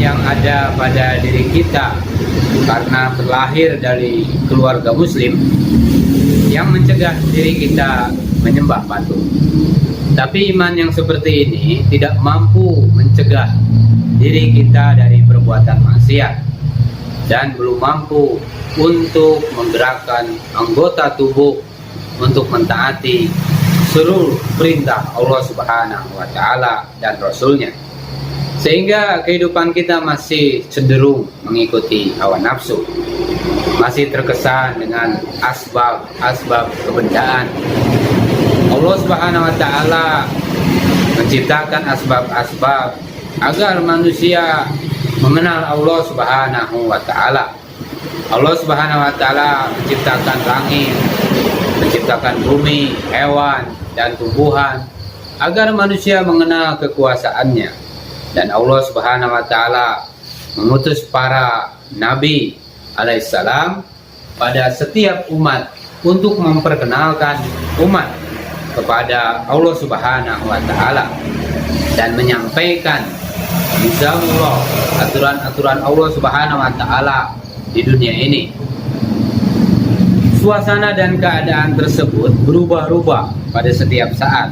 yang ada pada diri kita karena terlahir dari keluarga muslim yang mencegah diri kita menyembah patung. Tapi iman yang seperti ini tidak mampu mencegah diri kita dari perbuatan maksiat dan belum mampu untuk menggerakkan anggota tubuh untuk mentaati seluruh perintah Allah Subhanahu wa Ta'ala dan Rasul-Nya, sehingga kehidupan kita masih cenderung mengikuti hawa nafsu, masih terkesan dengan asbab kebendaan. Allah Subhanahu wa Ta'ala menciptakan asbab-asbab agar manusia mengenal Allah Subhanahu wa Ta'ala. Allah Subhanahu wa Ta'ala menciptakan langit, menciptakan bumi, hewan, dan tumbuhan agar manusia mengenal kekuasaannya. Dan Allah Subhanahu wa Ta'ala mengutus para nabi alaihissalam pada setiap umat untuk memperkenalkan umat kepada Allah Subhanahu wa Ta'ala dan menyampaikan nizamullah, aturan-aturan Allah Subhanahu wa Ta'ala di dunia ini. Suasana dan keadaan tersebut berubah-ubah pada setiap saat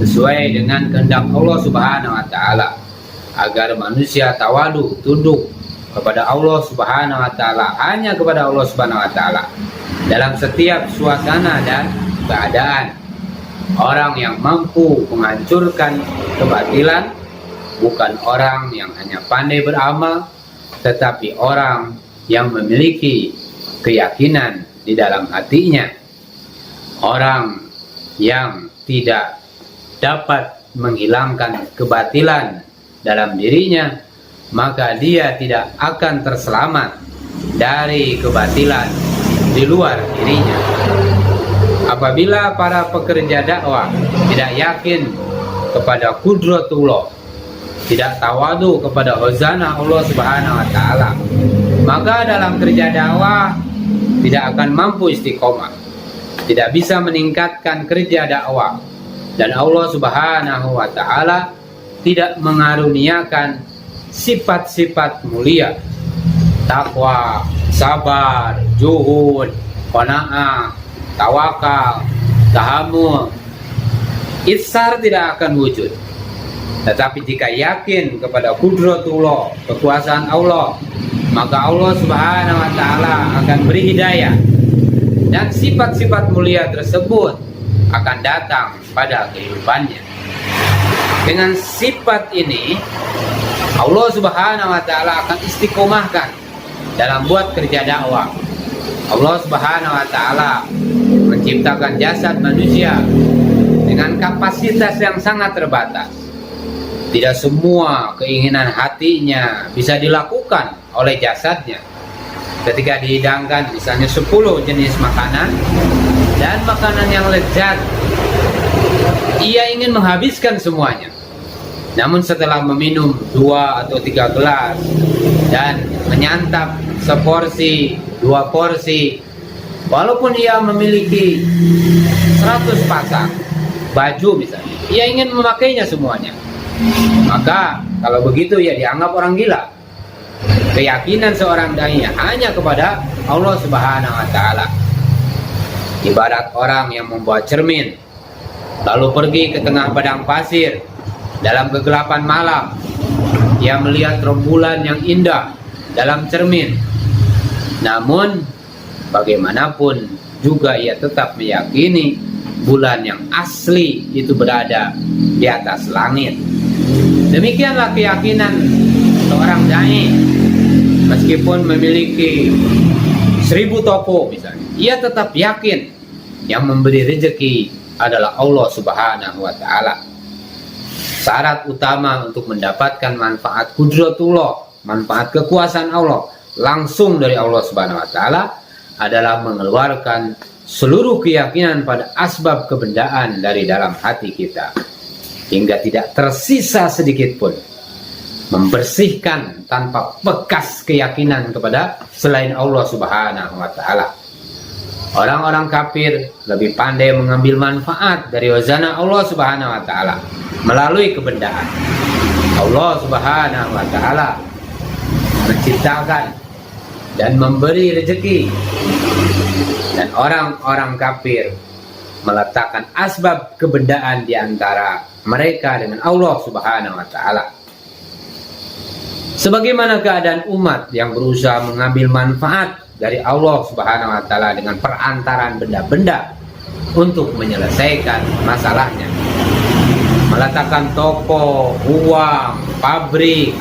sesuai dengan kehendak Allah Subhanahu wa Ta'ala, agar manusia tawadu, tunduk kepada Allah Subhanahu wa Ta'ala, hanya kepada Allah Subhanahu wa Ta'ala dalam setiap suasana dan keadaan. Orang yang mampu menghancurkan kebatilan bukan orang yang hanya pandai beramal, tetapi orang yang memiliki keyakinan di dalam hatinya. Orang yang tidak dapat menghilangkan kebatilan dalam dirinya, maka dia tidak akan terselamat dari kebatilan di luar dirinya. Apabila para pekerja dakwah tidak yakin kepada kudratullah, tidak tawadu kepada hozana Allah Subhanahu wa Ta'ala, maka dalam kerja dakwah tidak akan mampu istiqomah, tidak bisa meningkatkan kerja dakwah, dan Allah Subhanahu wa Ta'ala tidak mengaruniakan sifat-sifat mulia, takwa, sabar, juhud, qanaah, tawakal, tahammul. Itsar tidak akan wujud. Tetapi jika yakin kepada kudratullah, kekuasaan Allah, maka Allah Subhanahu wa Ta'ala akan beri hidayah, dan sifat-sifat mulia tersebut akan datang pada kehidupannya. Dengan sifat ini, Allah Subhanahu wa Ta'ala akan istiqomahkan dalam buat kerja dakwah. Allah Subhanahu wa Ta'ala menciptakan jasad manusia dengan kapasitas yang sangat terbatas. Tidak semua keinginan hatinya bisa dilakukan oleh jasadnya. Ketika dihidangkan misalnya 10 jenis makanan dan makanan yang lezat, ia ingin menghabiskan semuanya. Namun setelah meminum 2 atau 3 gelas dan menyantap seporsi, 2 porsi, walaupun ia memiliki 100 pasang baju misalnya, ia ingin memakainya semuanya. Maka kalau begitu ya dianggap orang gila. Keyakinan seorang dai hanya kepada Allah Subhanahu wa Ta'ala. Ibarat orang yang membawa cermin lalu pergi ke tengah padang pasir dalam kegelapan malam. Ia melihat rembulan yang indah dalam cermin. Namun bagaimanapun juga ia tetap meyakini bulan yang asli itu berada di atas langit. Demikianlah keyakinan seorang dai. Meskipun memiliki 1000 toko misalnya, ia tetap yakin yang memberi rezeki adalah Allah Subhanahu wa Ta'ala. Syarat utama untuk mendapatkan manfaat kudratullah, manfaat kekuasaan Allah langsung dari Allah Subhanahu wa Ta'ala adalah mengeluarkan seluruh keyakinan pada asbab kebendaan dari dalam hati kita, hingga tidak tersisa sedikit pun, membersihkan tanpa bekas keyakinan kepada selain Allah Subhanahu wa Ta'ala. Orang-orang kafir lebih pandai mengambil manfaat dari wazana Allah Subhanahu wa Ta'ala melalui kebendaan. Allah Subhanahu wa Ta'ala menciptakan dan memberi rezeki, dan orang-orang kafir meletakkan asbab kebendaan di antara mereka dengan Allah Subhanahu wa taala. Sebagaimana keadaan umat yang berusaha mengambil manfaat dari Allah Subhanahu wa taala dengan perantaraan benda-benda untuk menyelesaikan masalahnya. Meletakkan toko, uang, pabrik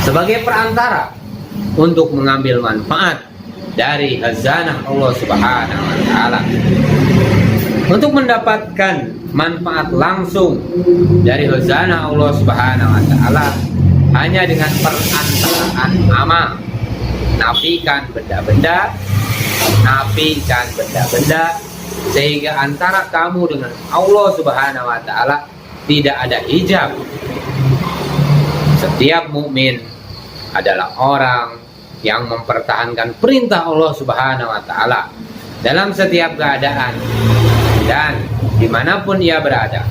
sebagai perantara untuk mengambil manfaat dari khazanah Allah Subhanahu wa taala. Untuk mendapatkan manfaat langsung dari khazanah Allah Subhanahu wa taala hanya dengan perantaraan amal. Nafikan benda-benda, sehingga antara kamu dengan Allah Subhanahu wa taala tidak ada hijab. Setiap mukmin adalah orang yang mempertahankan perintah Allah Subhanahu wa taala dalam setiap keadaan dan dimanapun ia berada.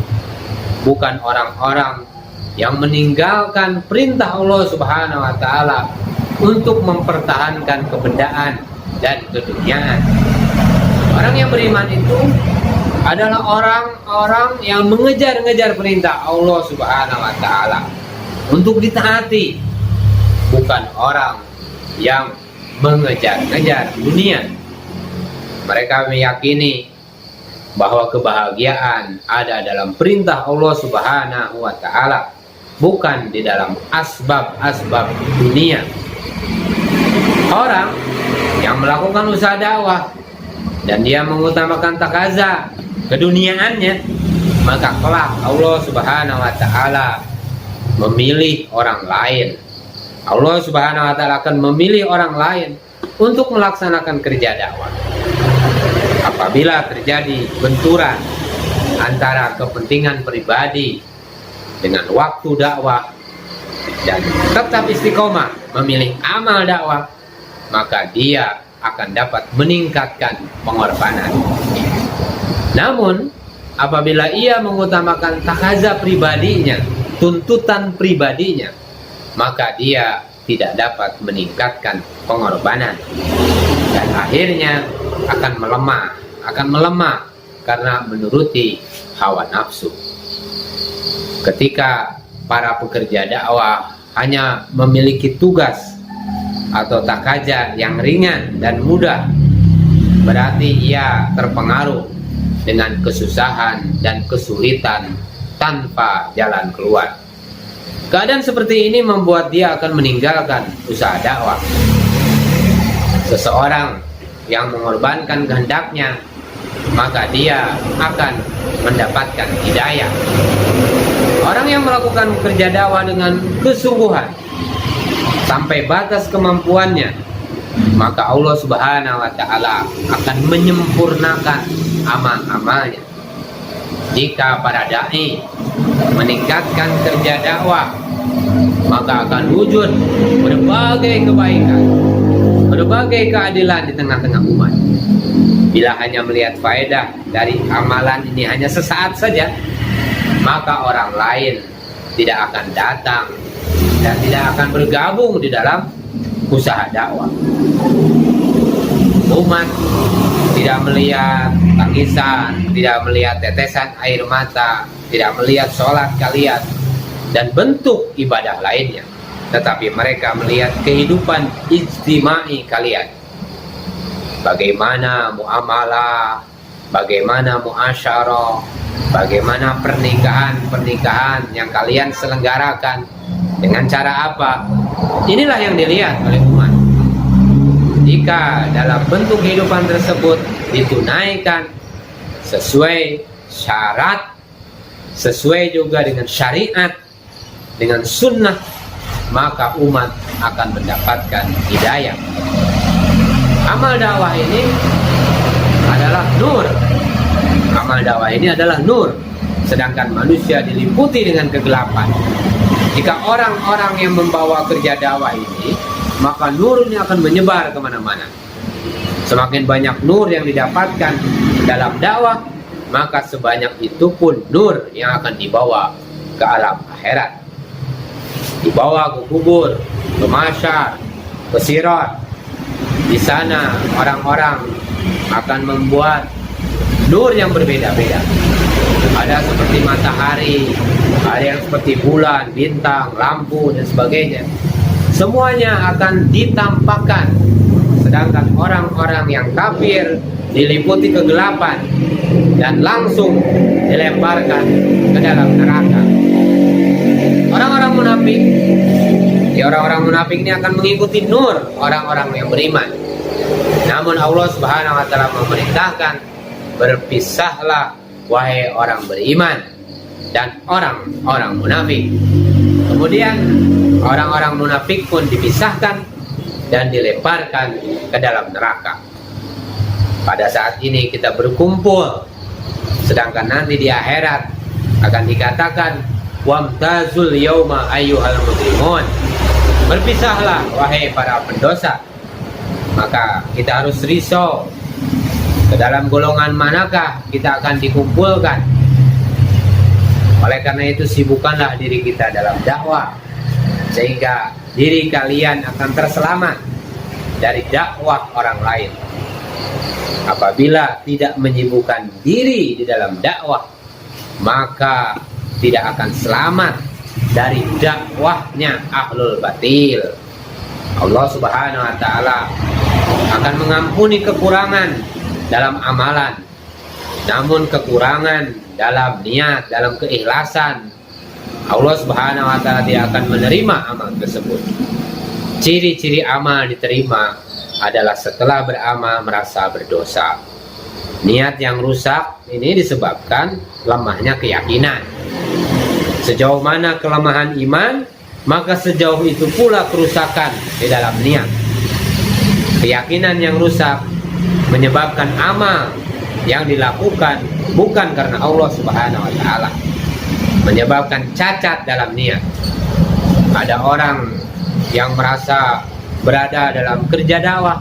Bukan orang-orang yang meninggalkan perintah Allah Subhanahu wa taala untuk mempertahankan kebendaan dan keduniaan. Orang yang beriman itu adalah orang-orang yang mengejar-ngejar perintah Allah Subhanahu wa taala untuk ditaati, bukan orang yang mengejar-ngejar dunia. Mereka meyakini bahwa kebahagiaan ada dalam perintah Allah Subhanahu wa taala, bukan di dalam asbab-asbab dunia. Orang yang melakukan usaha dakwah dan dia mengutamakan takaza keduniaannya, maka kelak Allah Subhanahu wa taala memilih orang lain. Allah Subhanahu wa taala akan memilih orang lain untuk melaksanakan kerja dakwah. Apabila terjadi benturan antara kepentingan pribadi dengan waktu dakwah dan tetap istiqomah memilih amal dakwah, maka dia akan dapat meningkatkan pengorbanan. Namun apabila ia mengutamakan takaza pribadinya, tuntutan pribadinya, maka dia tidak dapat meningkatkan pengorbanan dan akhirnya akan melemah karena menuruti hawa nafsu. Ketika para pekerja dakwah hanya memiliki tugas atau takaza yang ringan dan mudah, berarti ia terpengaruh dengan kesusahan dan kesulitan tanpa jalan keluar. Keadaan seperti ini membuat dia akan meninggalkan usaha dakwah. Seseorang yang mengorbankan kehendaknya, maka dia akan mendapatkan hidayah. Orang yang melakukan kerja dakwah dengan kesungguhan sampai batas kemampuannya, maka Allah Subhanahu wa taala akan menyempurnakan amal-amalnya. Jika para dai meningkatkan kerja dakwah, maka akan wujud berbagai kebaikan, berbagai keadilan di tengah-tengah umat. Bila hanya melihat faedah dari amalan ini hanya sesaat saja, maka orang lain tidak akan datang dan tidak akan bergabung di dalam usaha dakwah. Umat tidak melihat tangisan, tidak melihat tetesan air mata, tidak melihat sholat kalian dan bentuk ibadah lainnya, tetapi mereka melihat kehidupan ijtimai kalian. Bagaimana muamalah, bagaimana muasyarah, bagaimana pernikahan yang kalian selenggarakan, dengan cara apa. Inilah yang dilihat oleh umat. Jika dalam bentuk kehidupan tersebut ditunaikan sesuai syarat, sesuai juga dengan syariat, dengan sunnah, maka umat akan mendapatkan hidayah. Amal dakwah ini adalah nur. Amal dakwah ini adalah nur, sedangkan manusia diliputi dengan kegelapan. Jika orang-orang yang membawa kerja dakwah ini, maka nurnya akan menyebar kemana-mana. Semakin banyak nur yang didapatkan dalam dakwah, maka sebanyak itu pun nur yang akan dibawa ke alam akhirat, dibawa ke kubur, ke mahsyar, ke Sirat. Di sana orang-orang akan membuat nur yang berbeda-beda. Ada seperti matahari, ada yang seperti bulan, bintang, lampu, dan sebagainya. Semuanya akan ditampakkan. Sedangkan orang-orang yang kafir diliputi kegelapan dan langsung dilemparkan ke dalam neraka. Orang-orang munafik, orang-orang munafik ini akan mengikuti nur orang-orang yang beriman. Namun Allah Subhanahu wa taala memerintahkan, berpisahlah wahai orang beriman dan orang-orang munafik. Kemudian orang-orang munafik pun dipisahkan dan dilemparkan ke dalam neraka. Pada saat ini kita berkumpul, sedangkan nanti di akhirat akan dikatakan, wamtazul yauma ayyuhal mujrimun, berpisahlah wahai para pendosa. Maka kita harus risau, ke dalam golongan manakah kita akan dikumpulkan. Oleh karena itu sibukkanlah diri kita dalam dakwah, sehingga diri kalian akan terselamat dari dakwah orang lain. Apabila tidak menyibukkan diri di dalam dakwah, maka tidak akan selamat dari dakwahnya ahlul batil. Allah Subhanahu wa taala akan mengampuni kekurangan dalam amalan, namun kekurangan dalam niat, dalam keikhlasan, Allah Subhanahu wa taala tidak akan menerima amal tersebut. Ciri-ciri amal diterima adalah setelah beramal merasa berdosa. Niat yang rusak ini disebabkan lemahnya keyakinan. Sejauh mana kelemahan iman, maka sejauh itu pula kerusakan di dalam niat. Keyakinan yang rusak menyebabkan amal yang dilakukan bukan karena Allah Subhanahu wa taala, menyebabkan cacat dalam niat. Ada orang yang merasa berada dalam kerja dakwah,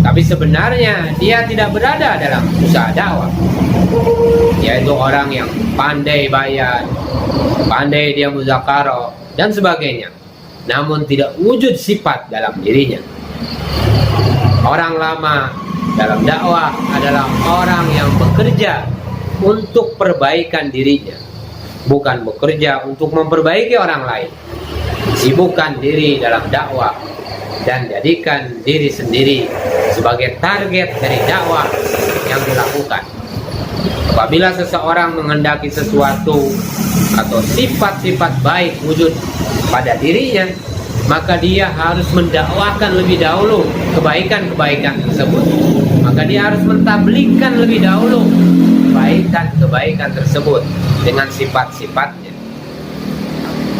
tapi sebenarnya dia tidak berada dalam usaha dakwah, yaitu orang yang pandai bayan, pandai dia muzakarah dan sebagainya, namun tidak wujud sifat dalam dirinya. Orang lama dalam dakwah adalah orang yang bekerja untuk perbaikan dirinya, bukan bekerja untuk memperbaiki orang lain. Sibukkan diri dalam dakwah dan jadikan diri sendiri sebagai target dari dakwah yang dilakukan. Apabila seseorang menghendaki sesuatu atau sifat-sifat baik wujud pada dirinya, maka dia harus mendakwahkan lebih dahulu kebaikan-kebaikan tersebut. Maka dia harus mentabligkan lebih dahulu kebaikan-kebaikan tersebut dengan sifat-sifatnya.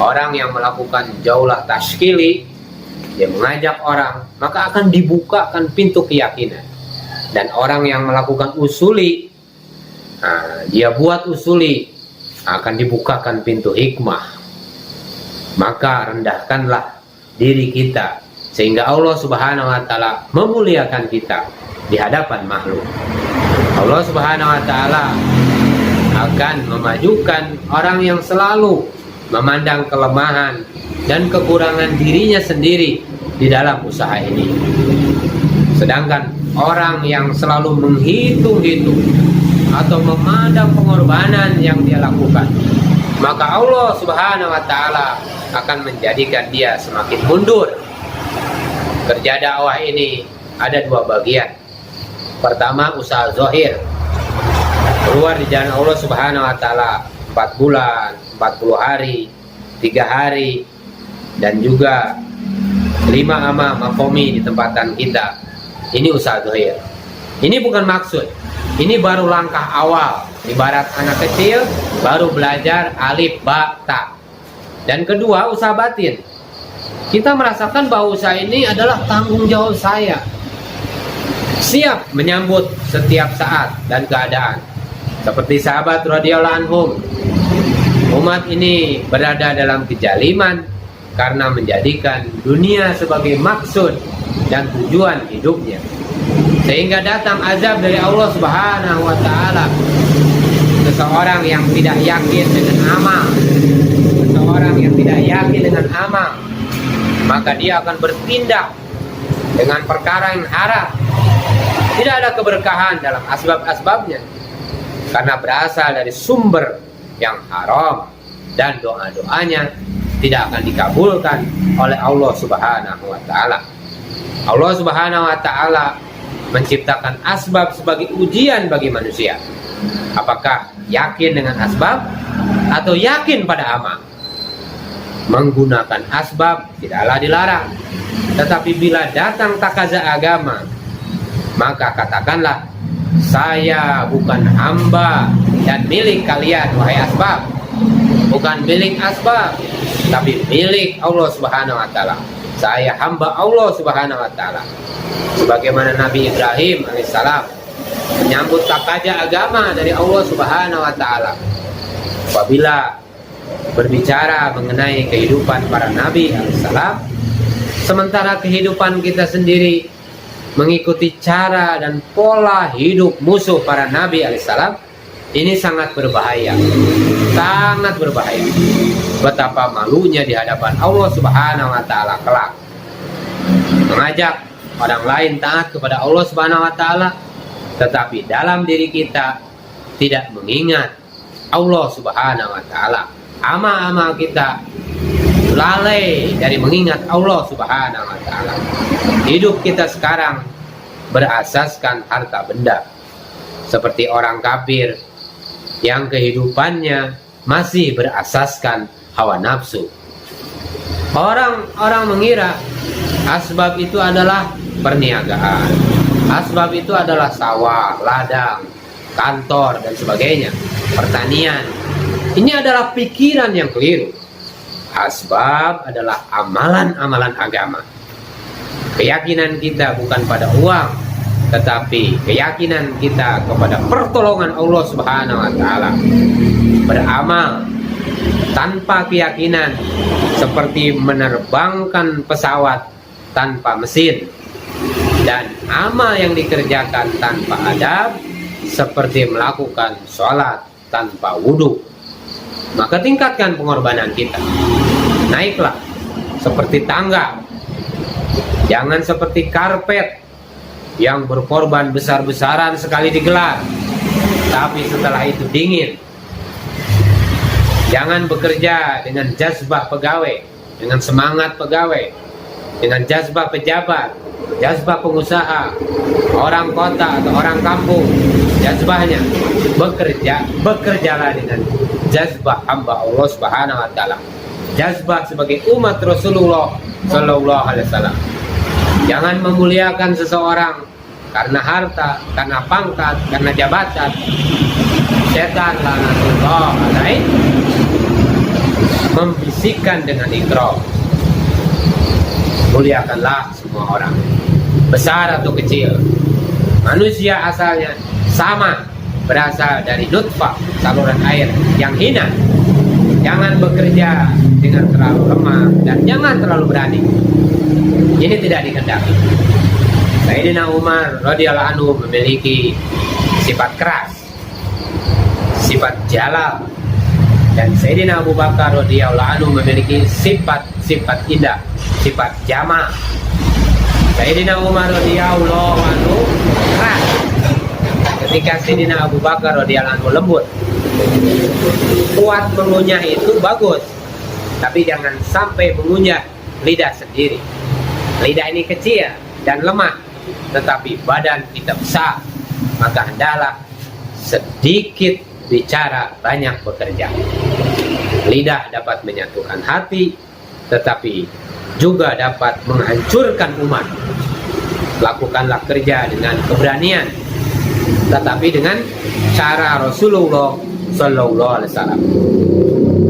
Orang yang melakukan jaulah tashkili, dia mengajak orang, maka akan dibukakan pintu keyakinan. Dan orang yang melakukan usuli, dia buat usuli, akan dibukakan pintu hikmah. Maka rendahkanlah diri kita, sehingga Allah Subhanahu wa taala memuliakan kita di hadapan makhluk. Allah Subhanahu wa taala akan memajukan orang yang selalu memandang kelemahan dan kekurangan dirinya sendiri di dalam usaha ini. Sedangkan orang yang selalu menghitung-hitung atau memandang pengorbanan yang dia lakukan, maka Allah Subhanahu wa taala akan menjadikan dia semakin mundur. Kerja dakwah ini ada dua bagian. Pertama, usaha zahir, keluar di jalan Allah Subhanahu wa taala 4 bulan, 40 hari, 3 hari, dan juga 5 ama makomi di tempatan kita. Ini usaha zahir. Ini bukan maksud, ini baru langkah awal. Ibarat anak kecil baru belajar alif, ba, ta. Dan kedua, usaha batin. Kita merasakan bahwa usaha ini adalah tanggung jawab saya, siap menyambut setiap saat dan keadaan. Seperti sahabat radhiyallahu anhum, umat ini berada dalam kejaliman karena menjadikan dunia sebagai maksud dan tujuan hidupnya, sehingga datang azab dari Allah Subhanahu wa taala. Seseorang yang tidak yakin dengan amal, seseorang yang tidak yakin dengan amal, maka dia akan bertindak dengan perkara yang haram. Tidak ada keberkahan dalam asbab-asbabnya, karena berasal dari sumber yang haram, dan doa-doanya tidak akan dikabulkan oleh Allah Subhanahu wa Ta'ala. Allah Subhanahu wa Ta'ala menciptakan asbab sebagai ujian bagi manusia. Apakah yakin dengan asbab atau yakin pada amal? Menggunakan asbab tidaklah dilarang, tetapi bila datang takaza agama, maka katakanlah, saya bukan hamba dan milik kalian wahai asbab. Bukan milik asbab, tapi milik Allah Subhanahu wa Ta'ala. Saya hamba Allah Subhanahu wa Ta'ala. Sebagaimana Nabi Ibrahim alaihissalam menyambut takaja agama dari Allah Subhanahu wa Ta'ala. Apabila berbicara mengenai kehidupan para nabi alaihissalam, sementara kehidupan kita sendiri mengikuti cara dan pola hidup musuh para nabi alaihissalam, ini sangat berbahaya. Sangat berbahaya. Betapa malunya di hadapan Allah Subhanahu wa Ta'ala kelak. Mengajak orang lain taat kepada Allah Subhanahu wa Ta'ala, tetapi dalam diri kita tidak mengingat Allah Subhanahu wa Ta'ala. Amal-amal kita lalai dari mengingat Allah Subhanahu wa Ta'ala. Hidup kita sekarang berasaskan harta benda, seperti orang kafir yang kehidupannya masih berasaskan hawa nafsu. Orang mengira asbab itu adalah perniagaan, asbab itu adalah sawah, ladang, kantor, dan sebagainya, pertanian. Ini adalah pikiran yang keliru. Asbab adalah amalan-amalan agama. Keyakinan kita bukan pada uang, tetapi keyakinan kita kepada pertolongan Allah Subhanahu wa Ta'ala. Beramal tanpa keyakinan seperti menerbangkan pesawat tanpa mesin, dan amal yang dikerjakan tanpa adab seperti melakukan sholat tanpa wudhu. Maka tingkatkan pengorbanan kita, naiklah seperti tangga, jangan seperti karpet yang berkorban besar-besaran sekali digelar, tapi setelah itu dingin. Jangan bekerja dengan jazbah pegawai, dengan semangat pegawai, dengan jazbah pejabat, jazbah pengusaha, orang kota atau orang kampung. Jazbahnya bekerjalah dengan jazbah hamba Allah Subhanahu wa Ta'ala, jazbah sebagai umat Rasulullah Sallallahu Alaihi Wasallam. Jangan memuliakan seseorang karena harta, karena pangkat, karena jabatan. Setan laknatullah alaih membisikkan dengan ikrar. Muliakanlah semua orang, besar atau kecil. Manusia asalnya sama, berasal dari nutfah, saluran air yang hina. Jangan bekerja dengan terlalu lemah dan jangan terlalu berani. Ini tidak dikehendaki. Sayyidina Umar radhiyallahu anhu memiliki sifat keras, sifat jalal, dan Sayyidina Abu Bakar radhiyallahu anhu memiliki sifat indah, sifat jamal. Sayyidina Umar radhiyallahu anhu keras, ketika Sayyidina Abu Bakar radhiyallahu anhu lembut. Kuat mengunyah itu bagus, tapi jangan sampai mengunyah lidah sendiri. Lidah ini kecil dan lemah, tetapi badan kita besar. Maka hendaklah sedikit bicara, banyak bekerja. Lidah dapat menyatukan hati, tetapi juga dapat menghancurkan umat. Lakukanlah kerja dengan keberanian, tetapi dengan cara Rasulullah Sallallahu Alaihi Wasallam.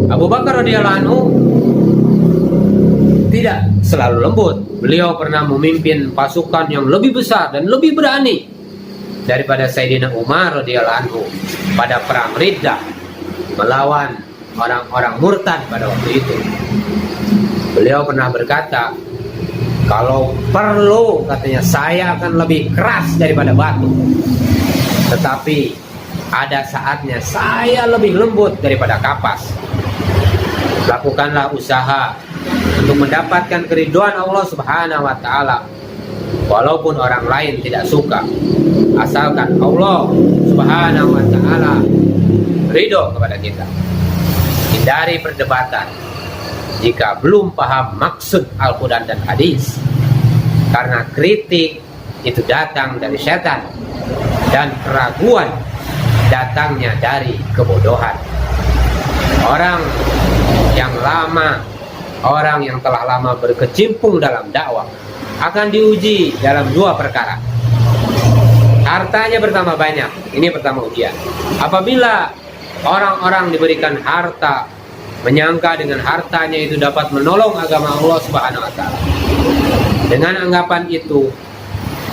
Abu Bakar radhiyallahu anhu tidak selalu lembut. Beliau pernah memimpin pasukan yang lebih besar dan lebih berani daripada Sayyidina Umar radhiyallahu anhu pada perang Riddah, melawan orang-orang murtad pada waktu itu. Beliau pernah berkata, kalau perlu, katanya, saya akan lebih keras daripada batu, tetapi ada saatnya saya lebih lembut daripada kapas. Lakukanlah usaha untuk mendapatkan keridhaan Allah Subhanahu wa Ta'ala, walaupun orang lain tidak suka, asalkan Allah Subhanahu wa Ta'ala ridho kepada kita. Hindari perdebatan jika belum paham maksud Al-Quran dan hadis, karena kritik itu datang dari setan dan keraguan datangnya dari kebodohan. Orang yang telah lama berkecimpung dalam dakwah akan diuji dalam dua perkara. Hartanya bertambah banyak, ini pertama ujian. Apabila orang-orang diberikan harta, menyangka dengan hartanya itu dapat menolong agama Allah Subhanahu wa Ta'ala. Dengan anggapan itu,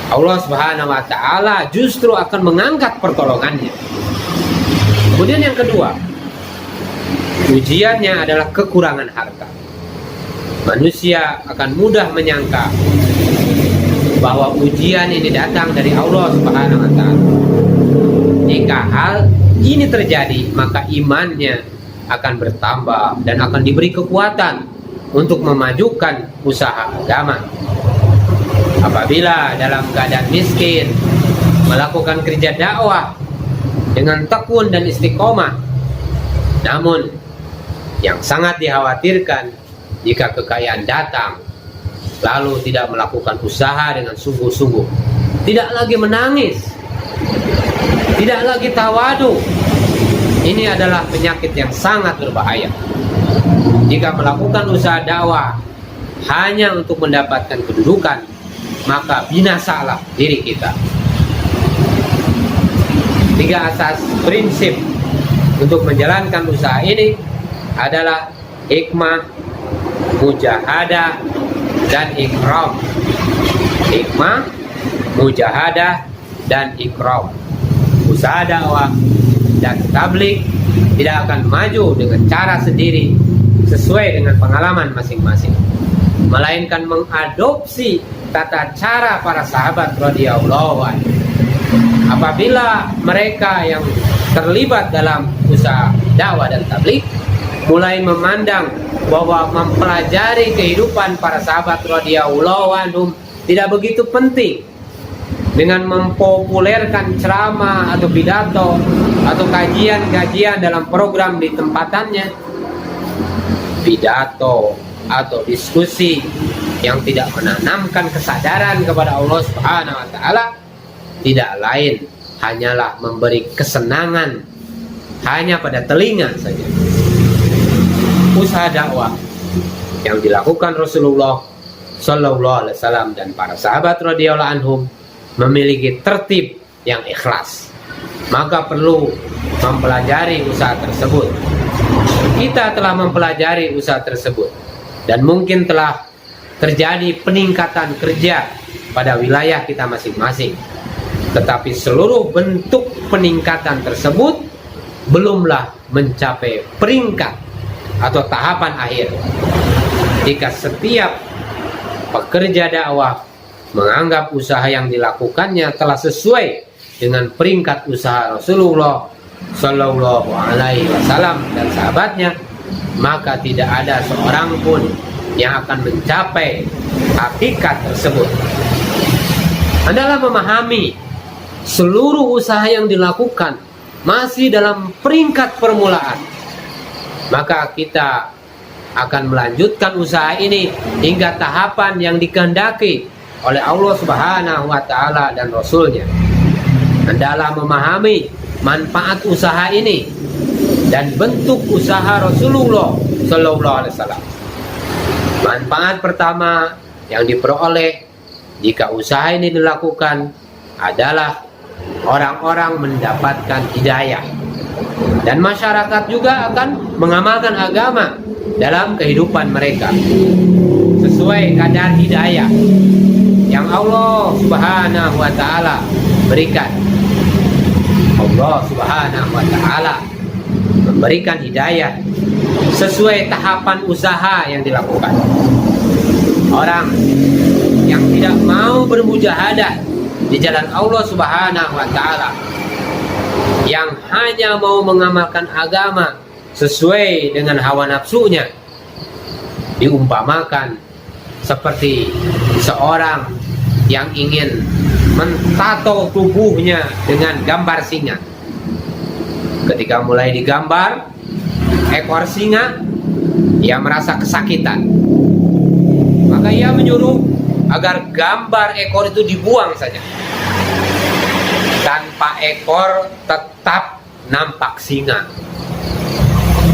Allah Subhanahu wa Ta'ala justru akan mengangkat pertolongannya. Kemudian yang kedua, ujiannya adalah kekurangan harta. Manusia akan mudah menyangka bahwa ujian ini datang dari Allah Subhanahu wa Ta'ala. Jika hal ini terjadi, maka imannya akan bertambah dan akan diberi kekuatan untuk memajukan usaha agama. Apabila dalam keadaan miskin melakukan kerja dakwah dengan tekun dan istiqomah, namun yang sangat dikhawatirkan jika kekayaan datang lalu tidak melakukan usaha dengan sungguh-sungguh, tidak lagi menangis, tidak lagi tawadu. Ini adalah penyakit yang sangat berbahaya. Jika melakukan usaha dakwah hanya untuk mendapatkan kedudukan, maka binasalah diri kita. 3 asas prinsip untuk menjalankan usaha ini adalah hikmah, mujahadah, dan ikram. Hikmah, mujahadah, dan ikram. Usaha dakwah dan tabligh tidak akan maju dengan cara sendiri sesuai dengan pengalaman masing-masing, melainkan mengadopsi tata cara para sahabat radhiyallahu anhu. Apabila mereka yang terlibat dalam usaha dakwah dan tabligh mulai memandang bahwa mempelajari kehidupan para sahabat radhiyallahu anhum tidak begitu penting, dengan mempopulerkan ceramah atau pidato atau kajian-kajian dalam program di tempatannya, pidato atau diskusi yang tidak menanamkan kesadaran kepada Allah Subhanahu wa Ta'ala tidak lain hanyalah memberi kesenangan hanya pada telinga saja. Usaha dakwah yang dilakukan Rasulullah Sallallahu Alaihi Wasallam dan para sahabat radhiyallahu anhum memiliki tertib yang ikhlas, maka perlu mempelajari usaha tersebut. Kita telah mempelajari usaha tersebut dan mungkin telah terjadi peningkatan kerja pada wilayah kita masing-masing, tetapi seluruh bentuk peningkatan tersebut belumlah mencapai peringkat atau tahapan akhir. Jika setiap pekerja dakwah menganggap usaha yang dilakukannya telah sesuai dengan peringkat usaha Rasulullah Sallallahu Alaihi Wasallam dan sahabatnya, maka tidak ada seorang pun yang akan mencapai hakikat tersebut. Adalah memahami seluruh usaha yang dilakukan masih dalam peringkat permulaan, maka kita akan melanjutkan usaha ini hingga tahapan yang dikehendaki oleh Allah Subhanahu wa Ta'ala dan Rasulnya. Hendaklah memahami manfaat usaha ini dan bentuk usaha Rasulullah Sallallahu Alaihi Wasallam. Manfaat pertama yang diperoleh jika usaha ini dilakukan adalah orang-orang mendapatkan hidayah, dan masyarakat juga akan mengamalkan agama dalam kehidupan mereka sesuai kadar hidayah yang Allah Subhanahu wa Ta'ala berikan. Allah Subhanahu wa Ta'ala memberikan hidayah sesuai tahapan usaha yang dilakukan. Orang yang tidak mau bermujahadah di jalan Allah Subhanahu wa Ta'ala, yang hanya mau mengamalkan agama sesuai dengan hawa nafsunya, diumpamakan seperti seorang yang ingin mentato tubuhnya dengan gambar singa. Ketika mulai digambar ekor singa, ia merasa kesakitan. Maka ia menyuruh agar gambar ekor itu dibuang saja. Tanpa ekor tetap nampak singa.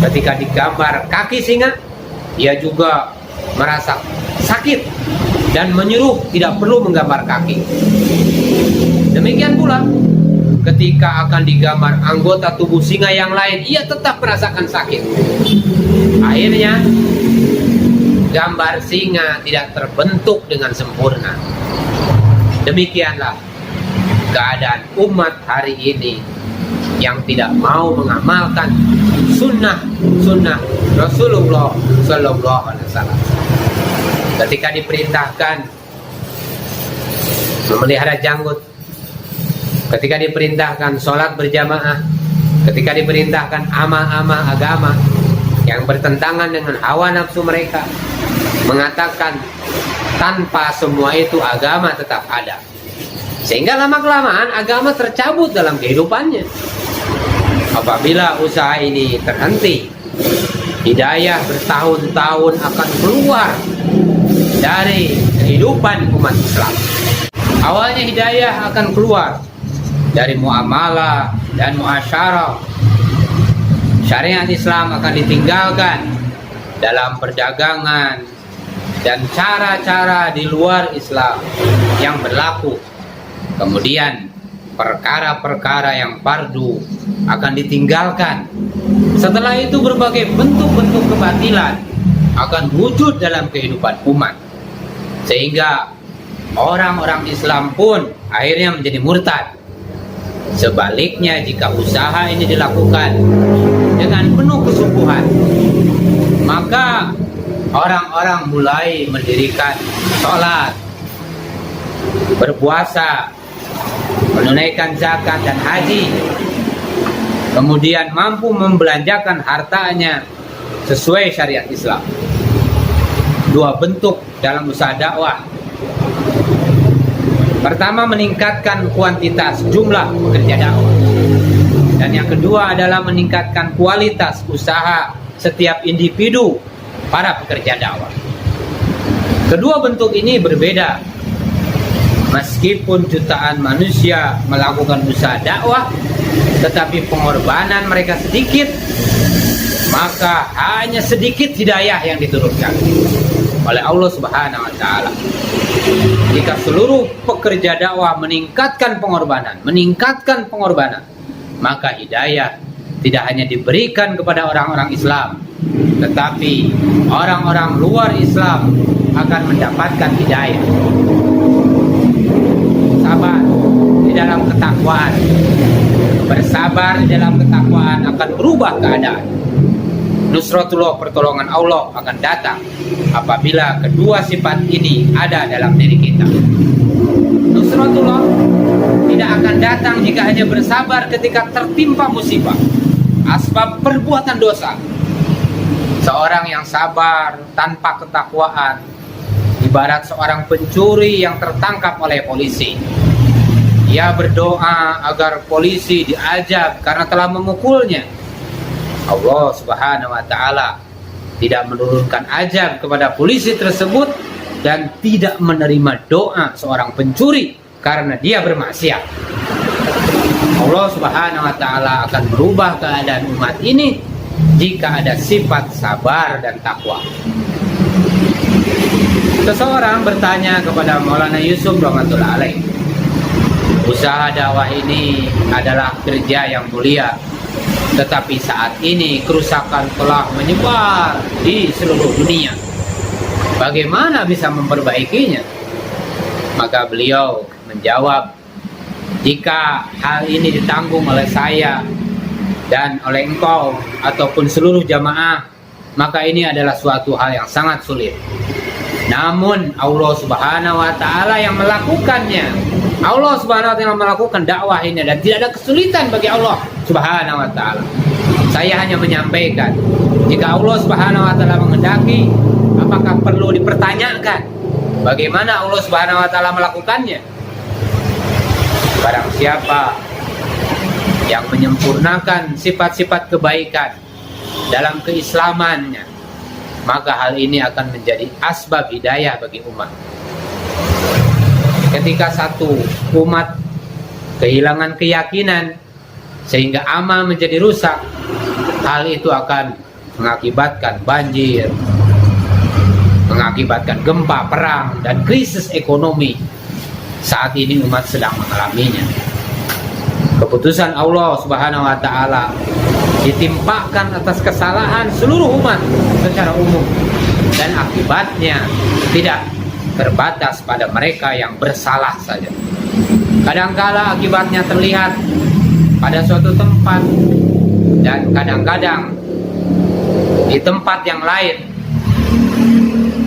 Ketika digambar kaki singa, ia juga merasa sakit dan menyuruh tidak perlu menggambar kaki. Demikian pula ketika akan digambar anggota tubuh singa yang lain, ia tetap merasakan sakit. Akhirnya gambar singa tidak terbentuk dengan sempurna. Demikianlah keadaan umat hari ini yang tidak mau mengamalkan sunnah Rasulullah Sallallahu Alaihi Wasallam. Ketika diperintahkan memelihara janggut, ketika diperintahkan sholat berjamaah, ketika diperintahkan amal-amal agama yang bertentangan dengan hawa nafsu mereka, mengatakan tanpa semua itu agama tetap ada. Sehingga lama-kelamaan agama tercabut dalam kehidupannya. Apabila usaha ini terhenti, hidayah bertahun-tahun akan keluar dari kehidupan umat Islam. Awalnya hidayah akan keluar dari muamalah dan muasyarah. Syariat Islam akan ditinggalkan dalam perdagangan dan cara-cara di luar Islam yang berlaku. Kemudian perkara-perkara yang fardu akan ditinggalkan. Setelah itu berbagai bentuk-bentuk kebatilan akan wujud dalam kehidupan umat, sehingga orang-orang Islam pun akhirnya menjadi murtad. Sebaliknya, jika usaha ini dilakukan dengan penuh kesungguhan, maka orang-orang mulai mendirikan sholat, berpuasa, menunaikan zakat dan haji, kemudian mampu membelanjakan hartanya sesuai syariat Islam. Dua bentuk dalam usaha dakwah. Pertama, meningkatkan kuantitas jumlah pekerja dakwah, dan yang kedua adalah meningkatkan kualitas usaha setiap individu para pekerja dakwah. Kedua bentuk ini berbeda. Meskipun jutaan manusia melakukan usaha dakwah, tetapi pengorbanan mereka sedikit, maka hanya sedikit hidayah yang diturunkan oleh Allah Subhanahu wa Ta'ala. Jika seluruh pekerja dakwah meningkatkan pengorbanan, maka hidayah tidak hanya diberikan kepada orang-orang Islam, tetapi orang-orang luar Islam akan mendapatkan hidayah. Sabar di dalam ketakwaan, bersabar di dalam ketakwaan akan berubah keadaan. Nusratullah, pertolongan Allah akan datang apabila kedua sifat ini ada dalam diri kita. Nusratullah tidak akan datang jika hanya bersabar ketika tertimpa musibah, asbab perbuatan dosa. Seorang yang sabar tanpa ketakwaan ibarat seorang pencuri yang tertangkap oleh polisi. Ia berdoa agar polisi diazab karena telah memukulnya. Allah Subhanahu wa Ta'ala tidak menurunkan azab kepada polisi tersebut dan tidak menerima doa seorang pencuri karena dia bermaksiat. Allah Subhanahu wa Ta'ala akan merubah keadaan umat ini jika ada sifat sabar dan takwa. Seseorang bertanya kepada Maulana Yusuf rahmatullah alaih, usaha dakwah ini adalah kerja yang mulia, tetapi saat ini kerusakan telah menyebar di seluruh dunia. Bagaimana bisa memperbaikinya? Maka beliau menjawab, jika hal ini ditanggung oleh saya dan oleh engkau ataupun seluruh jamaah, maka ini adalah suatu hal yang sangat sulit. Namun Allah Subhanahu wa Ta'ala yang melakukannya. Allah Subhanahu wa Ta'ala melakukan dakwah ini dan tidak ada kesulitan bagi Allah Subhanahu wa Ta'ala. Saya hanya menyampaikan, jika Allah Subhanahu wa Ta'ala menghendaki, apakah perlu dipertanyakan Bagaimana Allah Subhanahu wa taala melakukannya? Barang siapa yang menyempurnakan sifat-sifat kebaikan dalam keislamannya, maka hal ini akan menjadi asbab hidayah bagi umat. Ketika satu umat kehilangan keyakinan sehingga amal menjadi rusak, hal itu akan mengakibatkan banjir, mengakibatkan gempa, perang, dan krisis ekonomi. Saat ini umat sedang mengalaminya. Keputusan Allah Subhanahu wa taala ditimpakan atas kesalahan seluruh umat secara umum, dan akibatnya tidak terbatas pada mereka yang bersalah saja. Kadangkala akibatnya terlihat pada suatu tempat, dan kadang-kadang di tempat yang lain.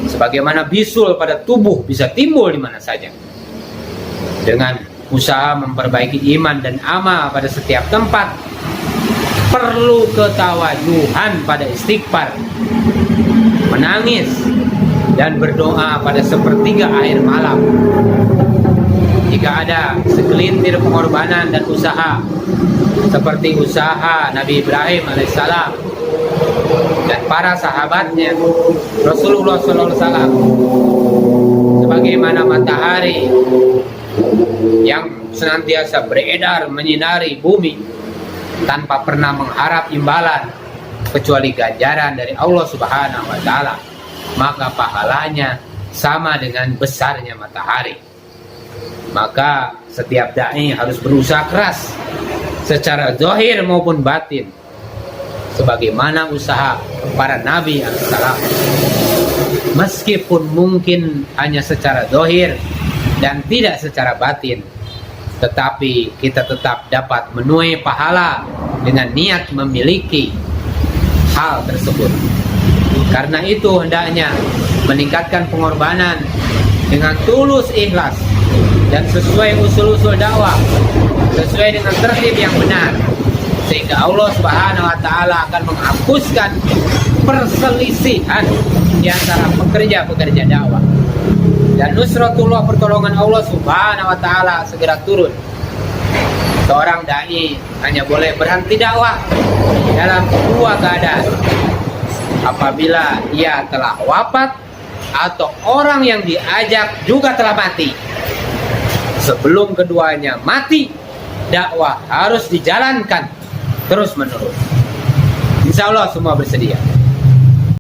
Sebagaimana bisul pada tubuh bisa timbul di mana saja. Dengan usaha memperbaiki iman dan amal pada setiap tempat, perlu ketawajuhan pada istighfar, menangis, dan berdoa pada sepertiga akhir malam. Jika ada segelintir pengorbanan dan usaha seperti usaha Nabi Ibrahim alaihissalam dan para sahabatnya, Rasulullah SAW, sebagaimana matahari yang senantiasa beredar menyinari bumi tanpa pernah mengharap imbalan kecuali ganjaran dari Allah Subhanahu wa taala, maka pahalanya sama dengan besarnya matahari. Maka setiap dai harus berusaha keras secara zahir maupun batin, sebagaimana usaha para nabi alaihissalam. Meskipun mungkin hanya secara zahir dan tidak secara batin, tetapi kita tetap dapat menuai pahala dengan niat memiliki hal tersebut. Karena itu hendaknya meningkatkan pengorbanan dengan tulus ikhlas dan sesuai usul-usul dakwah, sesuai dengan tertib yang benar, sehingga Allah Subhanahu wa taala akan menghapuskan perselisihan di antara pekerja-pekerja dakwah, dan nusratullah, pertolongan Allah Subhanahu wa taala segera turun. Seorang dai hanya boleh berhenti dakwah dalam dua keadaan: apabila ia telah wafat atau orang yang diajak juga telah mati. Sebelum keduanya mati, dakwah harus dijalankan terus menerus. Insya Allah semua bersedia.